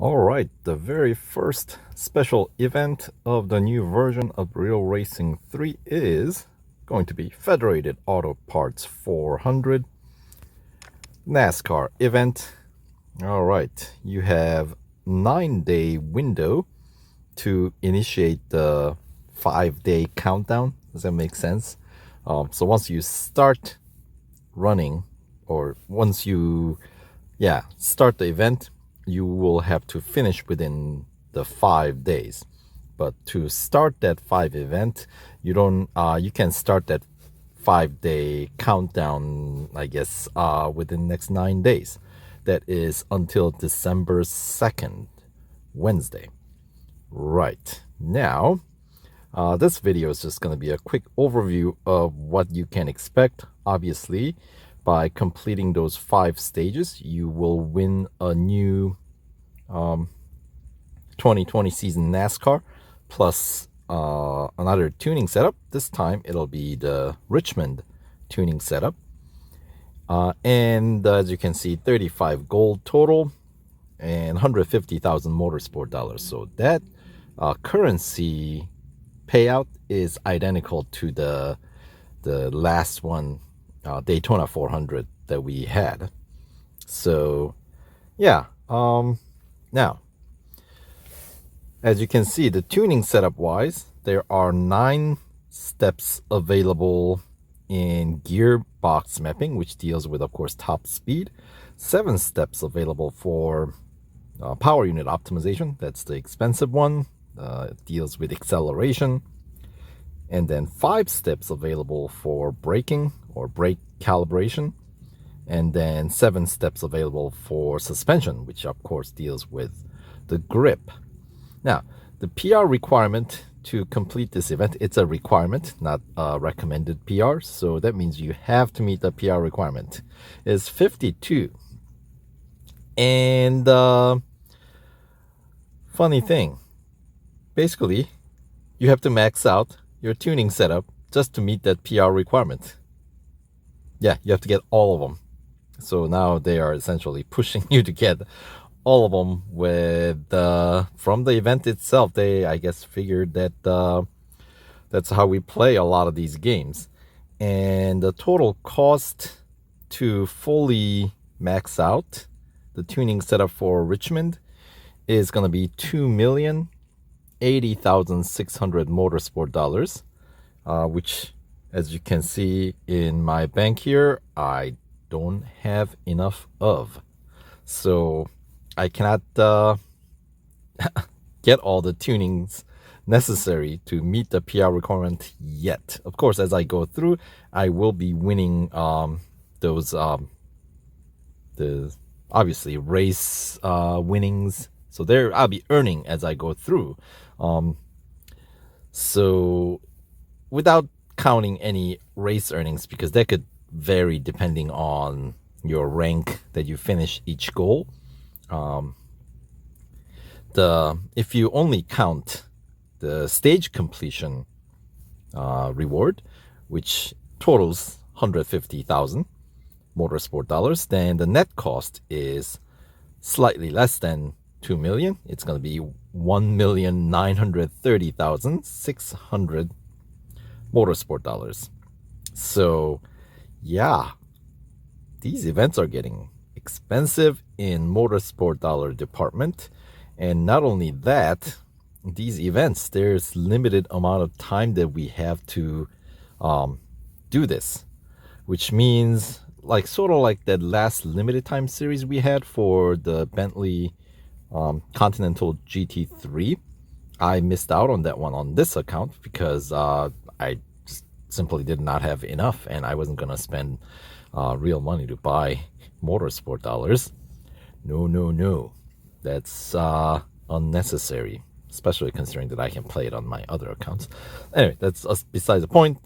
All right, the very first special event of the new version of Real Racing 3 is going to be Federated Auto Parts 400 NASCAR event. All right, you have 9-day window to initiate the 5-day countdown. Does that make sense? So once you start running, or once you start the event, you will have to finish within the 5 days. But to start that 5 event, you can start that 5-day countdown, I guess, within the next 9 days. That is until December 2nd, Wednesday. Right. Now, this video is just going to be a quick overview of what you can expect. Obviously, by completing those 5 stages, you will win a new 2020 season NASCAR plus another tuning setup. This time it'll be the Richmond tuning setup. And as you can see, 35 gold total and 150,000 motorsport dollars. So that currency payout is identical to the last one, Daytona 400 that we had. So yeah, now as you can see, the tuning setup wise, there are 9 steps available in Gearbox mapping, which deals with, of course, top speed. 7 steps available for power unit optimization. That's the expensive one. It deals with acceleration. And then 5 steps available for braking or brake calibration. And then 7 steps available for suspension, which of course deals with the grip. Now, the PR requirement to complete this event, it's a requirement, not a recommended PR. So that means you have to meet the PR requirement. It's 52. And funny thing, basically, you have to max out your tuning setup just to meet that PR requirement. Yeah, you have to get all of them. So now they are essentially pushing you to get all of them with from the event itself. They, I guess, figured that that's how we play a lot of these games. And the total cost to fully max out the tuning setup for Richmond is going to be $2,080,600 motorsport dollars, which, as you can see in my bank here, I don't have enough of. So I cannot get all the tunings necessary to meet the PR requirement yet. Of course, as I go through, I will be winning those the obviously race winnings. So there, I'll be earning as I go through. So without counting any race earnings, because that could vary depending on your rank that you finish each goal. If you only count the stage completion reward, which totals 150,000 motorsport dollars, then the net cost is slightly less than 2 million. It's going to be 1,930,600 motorsport dollars. So yeah, these events are getting expensive in motorsport dollar department. And not only that, these events, there's limited amount of time that we have to do this, which means sort of like that last limited time series we had for the Bentley Continental GT3. I missed out on that one on this account because I just simply did not have enough, and I wasn't gonna spend real money to buy motorsport dollars. No, that's unnecessary, especially considering that I can play it on my other accounts. Anyway, that's besides the point.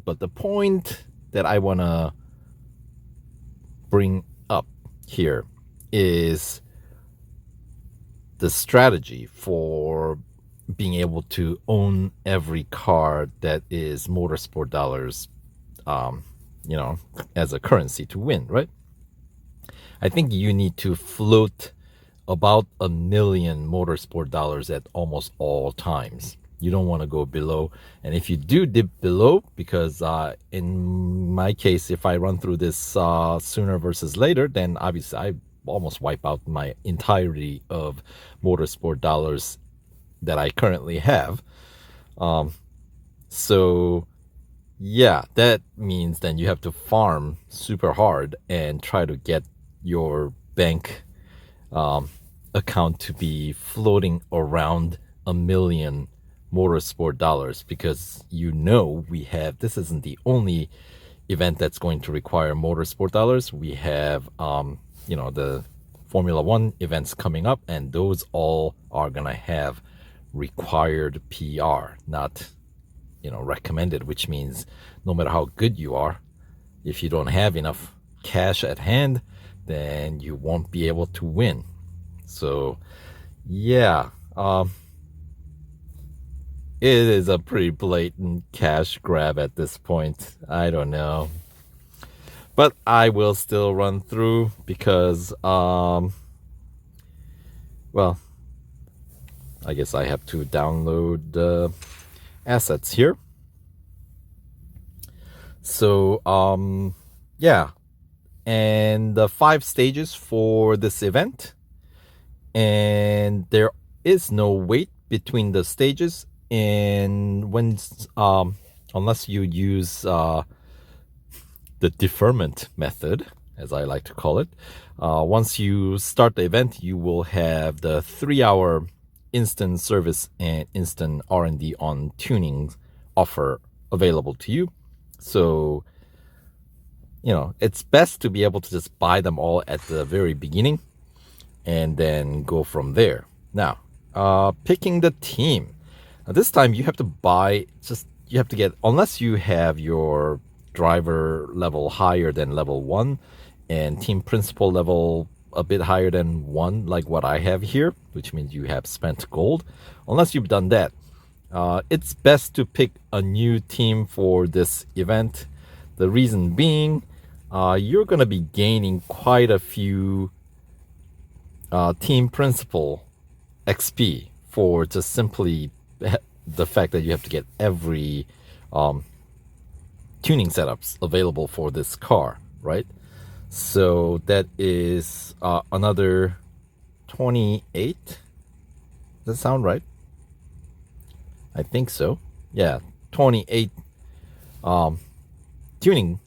But the point that I want to bring up here is the strategy for being able to own every car that is motorsport dollars, as a currency to win, right? I think you need to float about $1 million motorsport dollars at almost all times. You don't want to go below. And if you do dip below, because in my case, if I run through this sooner versus later, then obviously I almost wipe out my entirety of motorsport dollars that I currently have. So yeah, that means then you have to farm super hard and try to get your bank account to be floating around $1 million motorsport dollars, because we have, this isn't the only event that's going to require motorsport dollars. We have the Formula One events coming up, and those all are gonna have required PR, not recommended, which means no matter how good you are, if you don't have enough cash at hand, then you won't be able to win. So yeah, it is a pretty blatant cash grab at this point. I don't know, but I will still run through because well, I guess I have to download the assets here. So yeah, and the 5 stages for this event, and there is no wait between the stages. And when unless you use the deferment method, as I like to call it, once you start the event, you will have the 3-hour instant service and instant R&D on tuning offer available to you. So it's best to be able to just buy them all at the very beginning and then go from there. Now, picking the team. This time you have to get, unless you have your driver level higher than level 1 and team principal level a bit higher than 1, like what I have here, which means you have spent gold. Unless you've done that, it's best to pick a new team for this event. The reason being, you're going to be gaining quite a few team principal XP for just simply the fact that you have to get every tuning setups available for this car, right? So that is another 28. Does that sound right? I think so. Yeah, 28 tunings.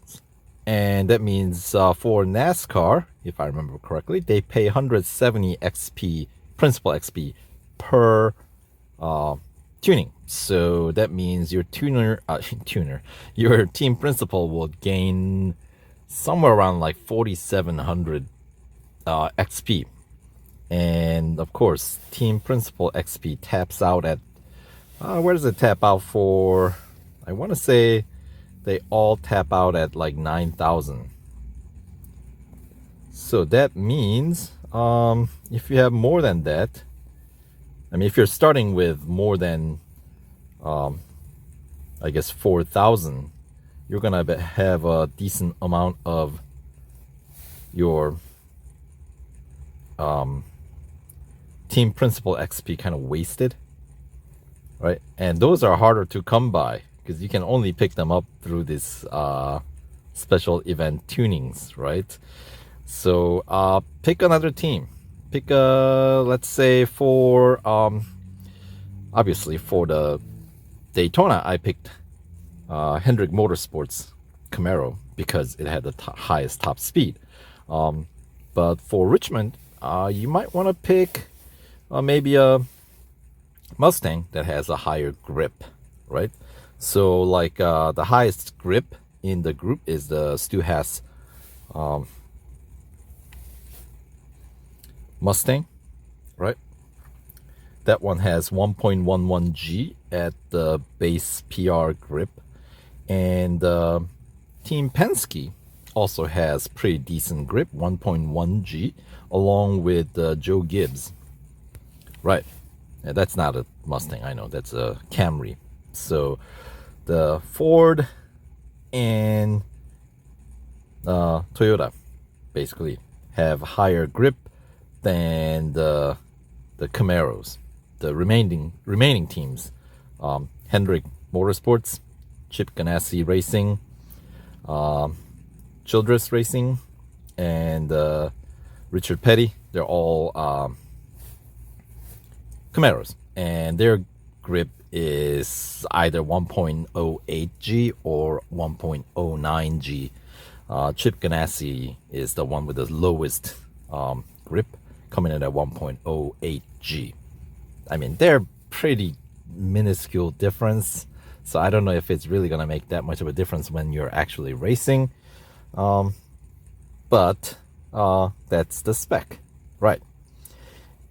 And that means for NASCAR, if I remember correctly, they pay 170 XP, principal XP per tuning. So that means your your team principal will gain somewhere around like 4,700 XP. And of course, team principal XP taps out at where does it tap out for? I want to say they all tap out at like 9,000. So that means if you have more than that, I mean, if you're starting with more than I guess 4,000, you're gonna have a decent amount of your team principal XP kind of wasted, right? And those are harder to come by because you can only pick them up through this special event tunings, right? So pick another team. Pick let's say for obviously for the Daytona, I picked Hendrick Motorsports Camaro because it had the highest top speed. But for Richmond, you might want to pick maybe a Mustang that has a higher grip, right? So like the highest grip in the group is the Stu Haas Mustang, right? That one has 1.11 G at the base PR grip. And Team Penske also has pretty decent grip, 1.1 G, along with Joe Gibbs. Right. Yeah, that's not a Mustang, I know. That's a Camry. So the Ford and Toyota basically have higher grip, than the Camaros, the remaining teams. Hendrick Motorsports, Chip Ganassi Racing, Childress Racing, and Richard Petty. They're all Camaros, and their grip is either 1.08G or 1.09G. Chip Ganassi is the one with the lowest grip, coming in at 1.08G. I mean, they're pretty minuscule difference, so I don't know if it's really gonna make that much of a difference when you're actually racing. But that's the spec, right?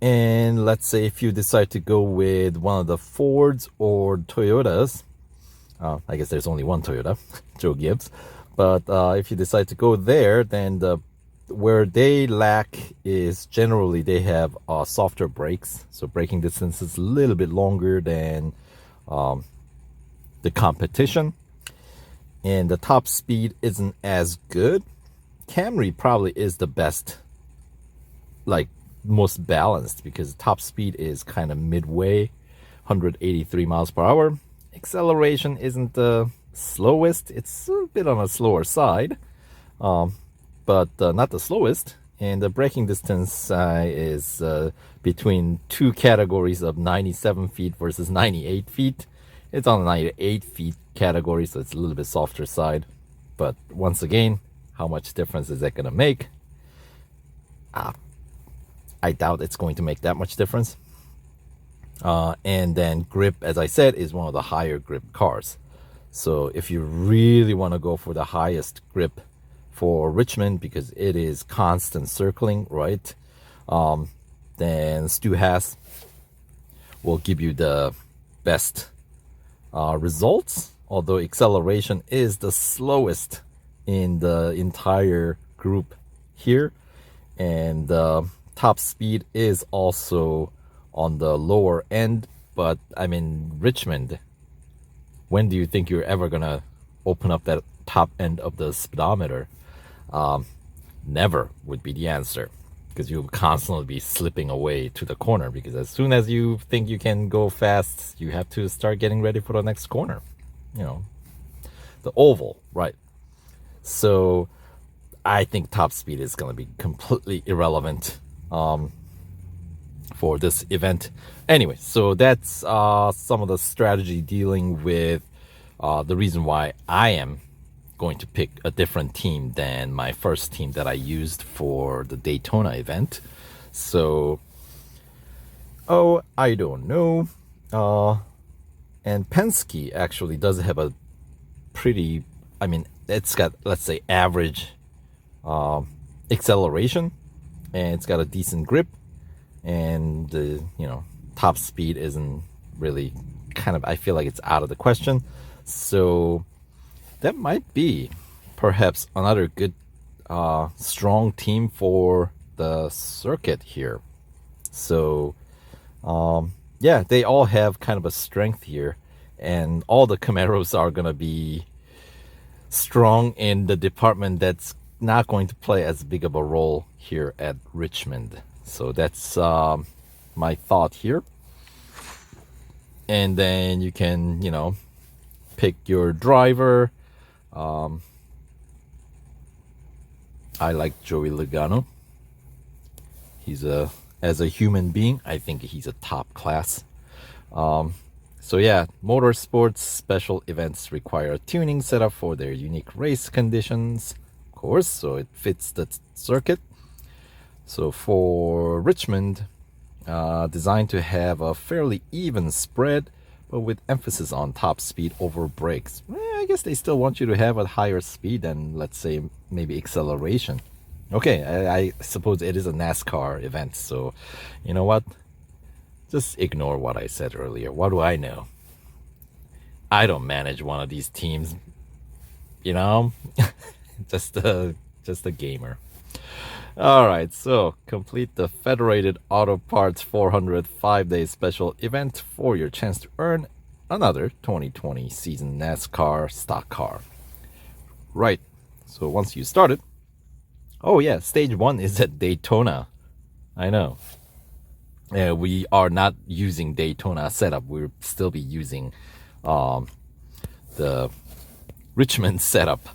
And let's say if you decide to go with one of the Fords or Toyotas, I guess there's only one Toyota, Joe Gibbs. But if you decide to go there, then where they lack is generally they have softer brakes, so braking distance is a little bit longer than the competition, and the top speed isn't as good. Camry probably is the best, like most balanced, because top speed is kind of midway, 183 miles per hour. Acceleration isn't the slowest, it's a bit on a slower side, but not the slowest. And the braking distance is between two categories of 97 feet versus 98 feet. It's on the 98 feet category, so it's a little bit softer side. But once again, how much difference is that going to make? I doubt it's going to make that much difference. And then grip, as I said, is one of the higher grip cars. So if you really want to go for the highest grip for Richmond, because it is constant circling, right? Then Stu Haas will give you the best results, although acceleration is the slowest in the entire group here. And top speed is also on the lower end. But I mean, Richmond, when do you think you're ever gonna open up that top end of the speedometer? Never would be the answer, because you'll constantly be slipping away to the corner, because as soon as you think you can go fast, you have to start getting ready for the next corner, you know, the oval, right? So I think top speed is going to be completely irrelevant for this event. Anyway, so that's some of the strategy dealing with the reason why I am going to pick a different team than my first team that I used for the Daytona event. So, I don't know. And Penske actually does have a pretty, I mean, it's got, let's say, average acceleration, and it's got a decent grip, and the, you know, top speed isn't really, kind of, I feel like it's out of the question. So that might be perhaps another good strong team for the circuit here. So yeah, they all have kind of a strength here, and all the Camaros are gonna be strong in the department that's not going to play as big of a role here at Richmond. So that's my thought here. And then you can, you know, pick your driver. I like Joey Legano. He's as a human being, I think he's a top class. So yeah, motorsports special events require a tuning setup for their unique race conditions, of course, so it fits the circuit. So for Richmond, designed to have a fairly even spread, but with emphasis on top speed over brakes. I guess they still want you to have a higher speed than, let's say, maybe acceleration. Okay, I suppose it is a NASCAR event, so you know what? Just ignore what I said earlier. What do I know? I don't manage one of these teams, you know? just a gamer. All right, so complete the Federated Auto Parts 400 5-day special event for your chance to earn another 2020 season NASCAR stock car. Right, so once you started, oh yeah, stage 1 is at Daytona. I know. We are not using Daytona setup. We'll still be using the Richmond setup,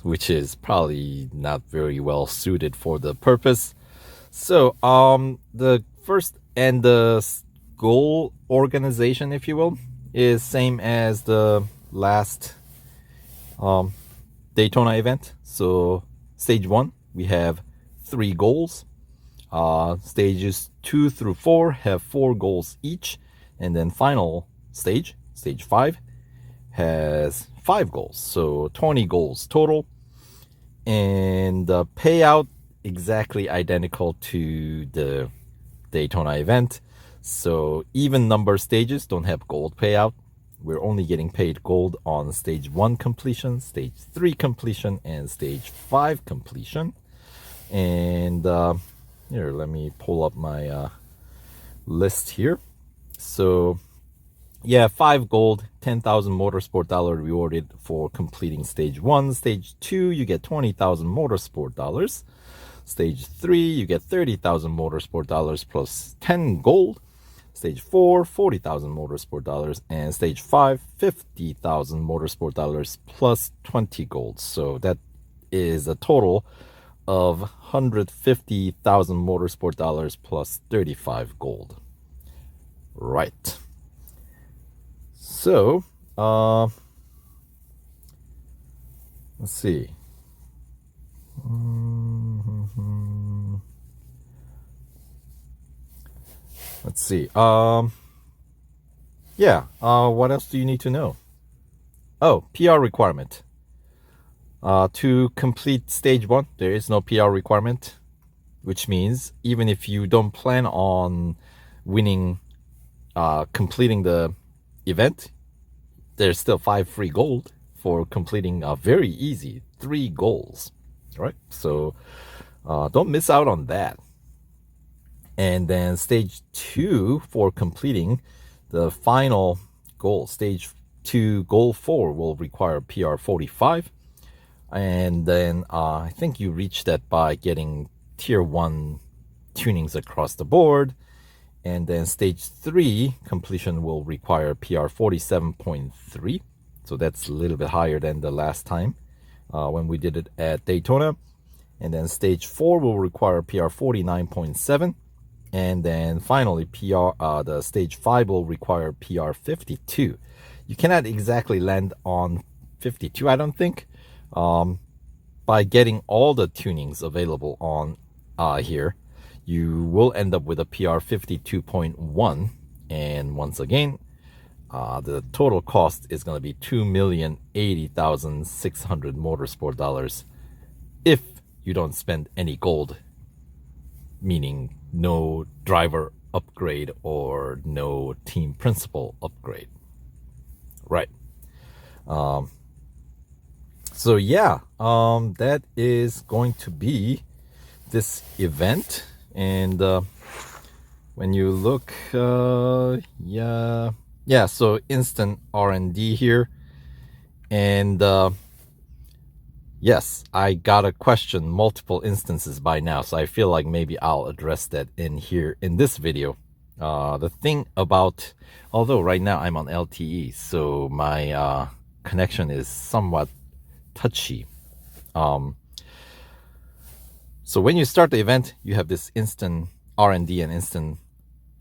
which is probably not very well suited for the purpose. So, the first and the goal organization, if you will, is same as the last Daytona event. So, stage 1, we have 3 goals. Stages 2 through 4 have 4 goals each, and then final stage 5, has 5 goals, so 20 goals total. And the payout exactly identical to the Daytona event. So even number stages don't have gold payout. We're only getting paid gold on stage 1 completion, stage 3 completion, and stage 5 completion. And here, let me pull up my list here. So yeah, 5 gold, 10,000 motorsport dollar rewarded for completing stage 1. Stage 2, you get 20,000 motorsport dollars. Stage 3, you get 30,000 motorsport dollars plus 10 gold. Stage 4, 40,000 motorsport dollars. And stage 5, 50,000 motorsport dollars plus 20 gold. So that is a total of 150,000 motorsport dollars plus 35 gold. Right. So, let's see. Let's see. Yeah. What else do you need to know? Oh, PR requirement. To complete stage 1, there is no PR requirement, which means even if you don't plan on winning, completing the event, there's still 5 free gold for completing a very easy 3 goals, right? So don't miss out on that. And then stage 2, for completing the final goal, stage 2 goal 4 will require PR 45. And then I think you reach that by getting tier 1 tunings across the board. And then stage 3 completion will require PR 47.3. So that's a little bit higher than the last time when we did it at Daytona. And then stage 4 will require PR 49.7. And then finally, the stage 5 will require PR 52. You cannot exactly land on 52, I don't think. By getting all the tunings available on here, you will end up with a PR 52.1. And once again, the total cost is going to be 2,080,600 motorsport dollars if you don't spend any gold, meaning no driver upgrade or no team principal upgrade. Right. So yeah, that is going to be this event. And when you look, yeah, so instant R&D here. And yes, I got a question multiple instances by now, so I feel like maybe I'll address that in here in this video. The thing about, although right now I'm on LTE, so my connection is somewhat touchy. So when you start the event, you have this instant R&D and instant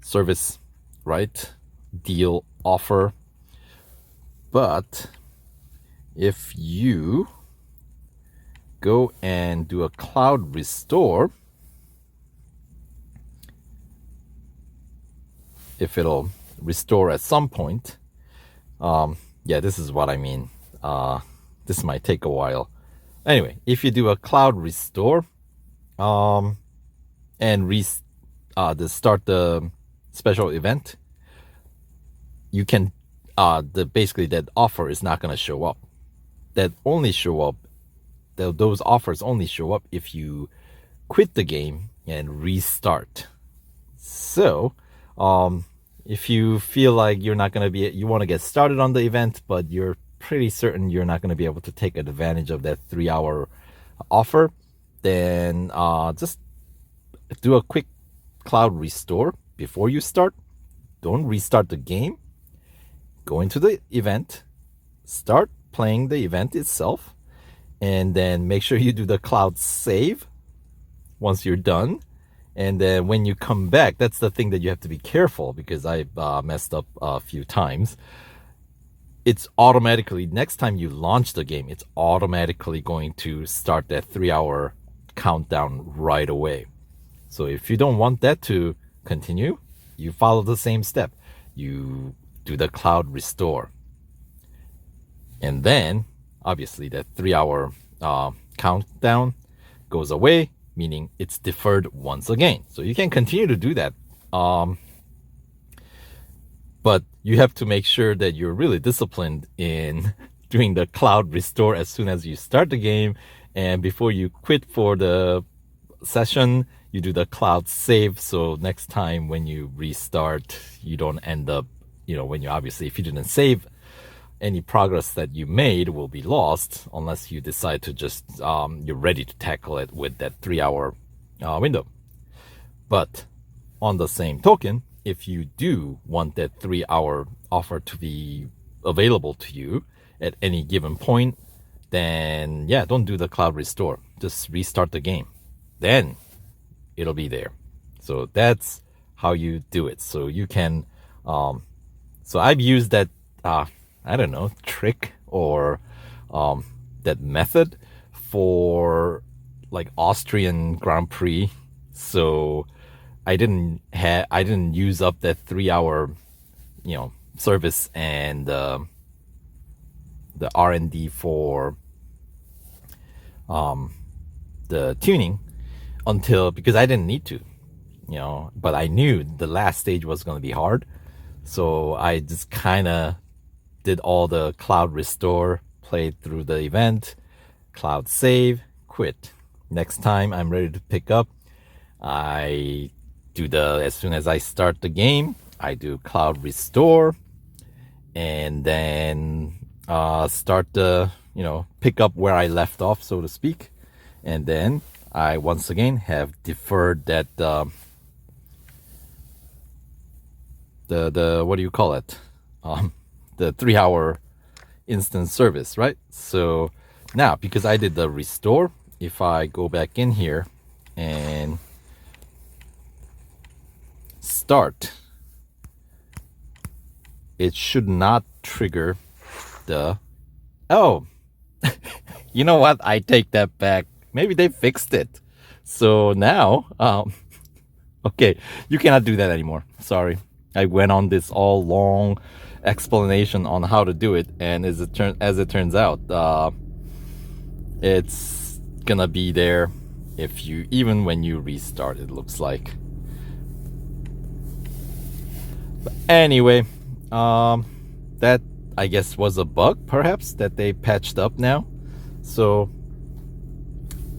service, right? Deal offer. But if you go and do a cloud restore, if it'll restore at some point, yeah, this is what I mean. This might take a while. Anyway, if you do a cloud restore, and start the special event, you can basically that offer is not going to show up. Those offers only show up if you quit the game and restart. So if you feel like you want to get started on the event, but you're pretty certain you're not going to be able to take advantage of that 3-hour offer, then just do a quick cloud restore before you start. Don't restart the game. Go into the event, start playing the event itself, and then make sure you do the cloud save once you're done. And then when you come back, that's the thing that you have to be careful, because I messed up a few times. It's automatically, next time you launch the game, it's automatically going to start that 3-hour countdown right away. So if you don't want that to continue, you follow the same step. You do the cloud restore. And then, obviously, that 3-hour countdown goes away, meaning it's deferred once again. So you can continue to do that. But you have to make sure that you're really disciplined in doing the cloud restore as soon as you start the game. And before you quit for the session, you do the cloud save. So next time when you restart, you don't end up, when you obviously, if you didn't save, any progress that you made will be lost unless you decide to just, you're ready to tackle it with that 3-hour window. But on the same token, if you do want that 3-hour offer to be available to you at any given point, then yeah, don't do the cloud restore. Just restart the game. Then it'll be there. So that's how you do it. So you can, so I've used that, trick or that method for like Austrian Grand Prix. So I didn't use up that 3-hour, service and the R&D for the tuning because I didn't need to, but I knew the last stage was going to be hard. So I just kind of did all the cloud restore, played through the event, cloud save, quit. Next time I'm ready to pick up, I do as soon as I start the game, I do cloud restore, and then start the, pick up where I left off, so to speak. And then I once again have deferred that, the what do you call it? The 3-hour instant service, right? So now, because I did the restore, if I go back in here and start, it should not trigger the, you know what? I take that back. Maybe they fixed it. So now, okay, you cannot do that anymore. Sorry. I went on this all long explanation on how to do it, and as it turns out, it's gonna be there even when you restart, it looks like. But anyway, that I guess was a bug, perhaps, that they patched up now. So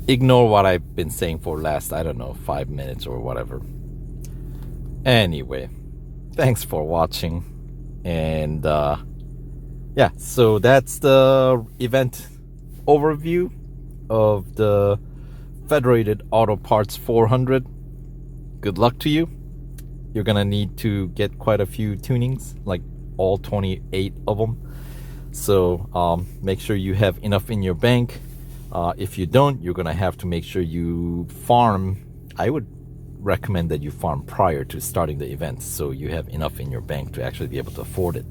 ignore what I've been saying for last, 5 minutes or whatever. Anyway, thanks for watching. And yeah, so that's the event overview of the Federated Auto Parts 400. Good luck to you. You're gonna need to get quite a few tunings, like all 28 of them. So make sure you have enough in your bank. If you don't, you're gonna have to make sure you farm. I would recommend that you farm prior to starting the event, so you have enough in your bank to actually be able to afford it.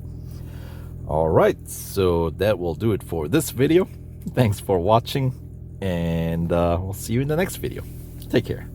Alright, so that will do it for this video. Thanks for watching, and we'll see you in the next video. Take care.